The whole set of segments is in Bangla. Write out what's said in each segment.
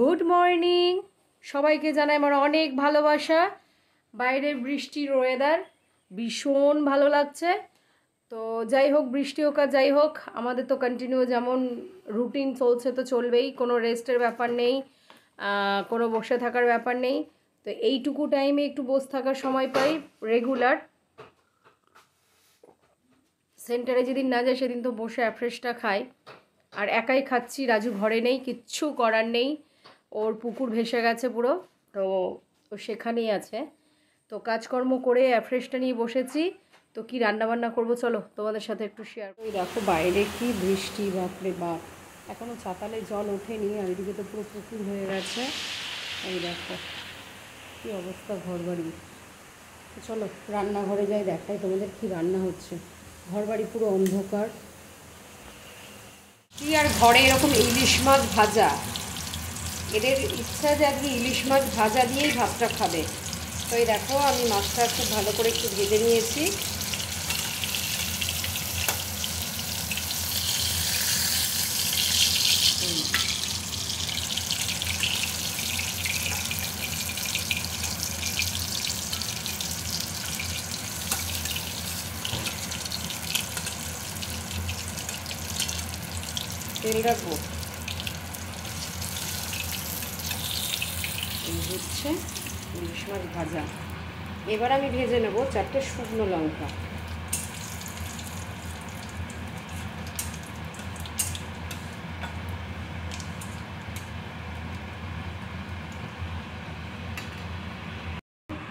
গুড মর্নিং সবাইকে জানাই আমার অনেক ভালোবাসা। বাইরের বৃষ্টির ওয়েদার ভীষণ ভালো লাগছে। তো যাই হোক, বৃষ্টি হোক আর যাই হোক, আমাদের তো কন্টিনিউ যেমন রুটিন চলছে তো চলবেই, কোনো রেস্টের ব্যাপার নেই, কোনো বসে থাকার ব্যাপার নেই। তো এইটুকু টাইমে একটু বসে থাকার সময় পাই রেগুলার। সেন্টারে যেদিন না যায় সেদিন তো বসে অ্যাফ্রেশটা খাই, আর একাই খাচ্ছি। রাজু ঘরে নেই, কিচ্ছু করার নেই, ওর পুকুর ভেসে গেছে পুরো, তো ও সেখানেই আছে। তো কাজকর্ম করে অ্যাফ্রেশটা নিয়ে বসেছি। তো কি রান্নাবান্না করবো চলো তোমাদের সাথে একটু শেয়ার করি। দেখো বাইরে কি বৃষ্টি, বাপরে বাপ, এখনও চাতালে জল ওঠেনি, আর এদিকে তো পুরো পুকুর হয়ে গেছে। এই দেখো কী অবস্থা ঘর বাড়ি। তো চলো রান্নাঘরে যাই, দেখাই তোমাদের কি রান্না হচ্ছে। ঘর বাড়ি পুরো অন্ধকার। কি আর ঘরে এরকম ইলিশ মাছ ভাজা, এদের ইচ্ছা যে আজকে ইলিশ মাছ ভাজা দিয়েই ভাতটা খাবে। তো এই দেখো আমি মাছটা খুব ভালো করে একটু ভেজে নিয়েছি। তেল রাখবো, এই হচ্ছে ইলিশ মাছ ভাজা। এবার আমি ভেজে নেব 4টে শুকনো লঙ্কা।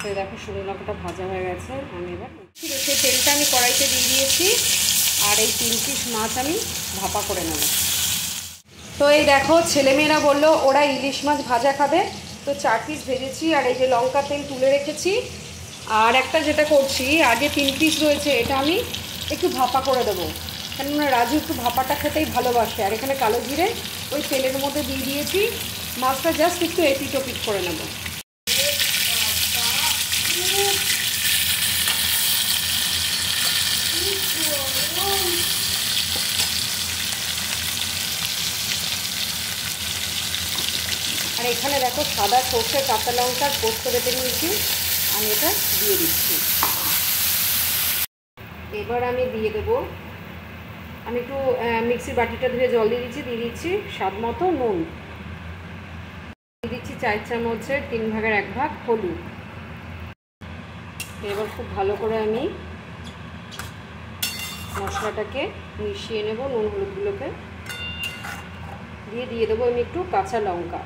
তো দেখো শুকনো লঙ্কাটা ভাজা হয়ে গেছে। আমি এবার সেই তেলটা আমি কড়াইতে দিয়ে দিয়েছি, আর এই 3 পিস মাছ আমি ভাপা করে নেব। তো এই দেখো ছেলেমেয়েরা বললো ওরা ইলিশ মাছ ভাজা খাবে, তো 4 পিস ভেজেছি। আর এই যে লঙ্কা তেল তুলে রেখেছি, আর একটা যেটা করছি আগে 3 পিস রয়েছে, এটা আমি একটু ভাপা করে দেবো, কেননা রাজু একটু ভাপাটা খেতেই ভালোবাসে। আর এখানে কালো জিরে ওই তেলের মধ্যে দিয়ে দিয়েছি, মাছটা জাস্ট একটু এপিট ওপিট করে নেব। আর এখানে দেখো সাদা সর্ষে, কাঁচা লঙ্কা, পোস্ত বেটে নিয়েছি, আমি এটা দিয়ে দিচ্ছি। এবার আমি দিয়ে দেবো, আমি একটু মিক্সির বাটিটা ধুয়ে জল দিয়ে দিচ্ছি স্বাদ মতো নুন দিয়ে দিচ্ছি, 4 চামচের 3 ভাগের 1 ভাগ হলুদ। এবার খুব ভালো করে আমি মশলাটাকে মিশিয়ে নেব, নুন হলুদগুলোকে দিয়ে দেবো আমি একটু কাঁচা লঙ্কা।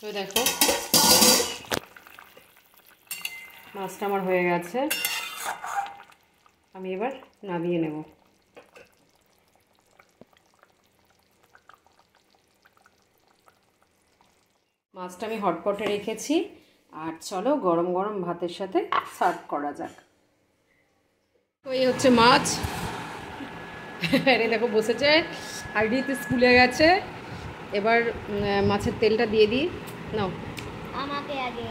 তো দেখো মাছটা আমার হয়ে গেছে, আমি এবার নামিয়ে নেব। মাছটা আমি হটপটে রেখেছি, আর চলো গরম গরম ভাতের সাথে সার্ভ করা যাক। তো এই হচ্ছে মাছ। আরে দেখো বসেছে, আইডিতে স্কুলে গেছে। এবার মাছের তেলটা দিয়ে দিই, নাও আমাকে আগে।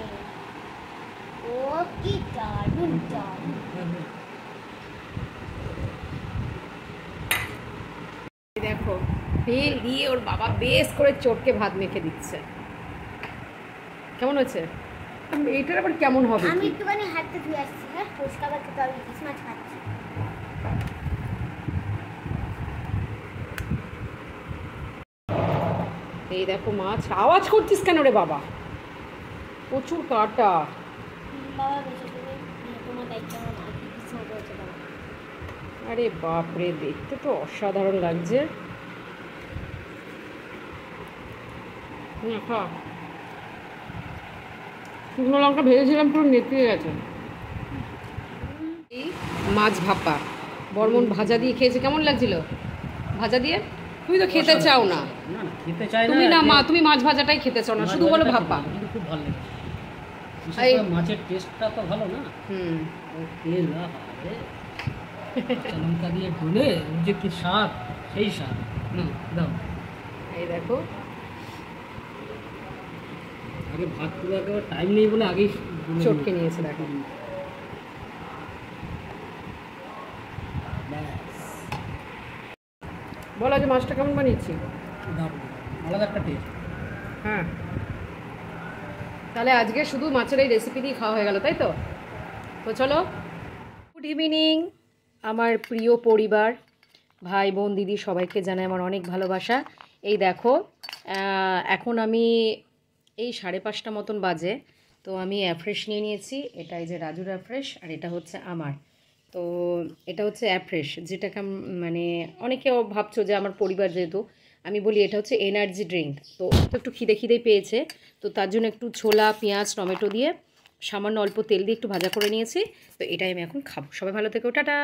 ও কি দারুণ দারুণ। দেখো তেল দিয়ে ওর বাবা বেশ করে চটকে ভাত মেখে দিচ্ছে। কেমন হচ্ছে? এইটার আবার কেমন হবে? আমি একটুখানি হাতটা ধুয়ে আসছি। হ্যাঁ, পরিষ্কার করতে হবে, ইলিশ মাছ খাচ্ছি। এই দেখো মাছ। আওয়াজ করছিস কেন রে বাবা? প্রচুর কাটা। বাবা বেঁচে দেবে, তোমার দায়িত্ব আমার ইলিশ মাছ হচ্ছে বাবা। আরে বাপরে, দেখতে তো অসাধারণ লাগছে। শুকনো লঙ্কা ভেজেছিলাম, পুরো নেতিয়ে গেছে। এই মাছ ভাপা বর্মন ভাজা দিয়ে খেয়েছে, কেমন লাগছিল ভাজা দিয়ে? তুমি তো খেতে চাও না, খেতে চাই না তুমি না মা, তুমি মাছ ভাজাটাই খেতে চাও না, শুধু বলো ভাপা। খুব ভালো লাগে, মাছের টেস্টটা তো ভালো না। ও তেল লঙ্কা দিয়ে ঢুলে যে কি স্বাদ, সেই স্বাদ। দাও এই দেখো, আগে ভাত পুরো একেবারে টাইম নেই বলে আগেই চটকে নিয়েছে দেখো। বলো যে মাছটা কেমন বানিয়েছি। দারুণ, আলাদা একটা টেস্ট। হ্যাঁ, তাহলে আজকে শুধু মাছের এই রেসিপি দিয়ে খাওয়া হয়ে গেল, তাই তো? তো চলো, গুড ইভিনিং আমার প্রিয় পরিবার, ভাই বোন দিদি সবাইকে জানাই আমার অনেক ভালোবাসা। এই দেখো, এখন আমি এই 5:30 মতন বাজে, তো আমি অ্যাফ্রেশ নিয়ে নিয়েছি। এটা এই যে রাজুর অ্যাফ্রেশ, আর এটা হচ্ছে আমার। তো এটা হচ্ছে অ্যাফ্রেশ, যেটাকে মানে অনেকে ভাবছো যে আমার পরিবার যেহেতু, আমি বলি এটা হচ্ছে এনার্জি ড্রিঙ্ক। তো একটু খিদে খিদেই পেয়েছে, তো তার জন্য একটু ছোলা পেঁয়াজ টমেটো দিয়ে সামান্য অল্প তেল দিয়ে একটু ভাজা করে নিয়েছি। তো এটাই আমি এখন খাবো। সবাই ভালো থেকো, টাটা।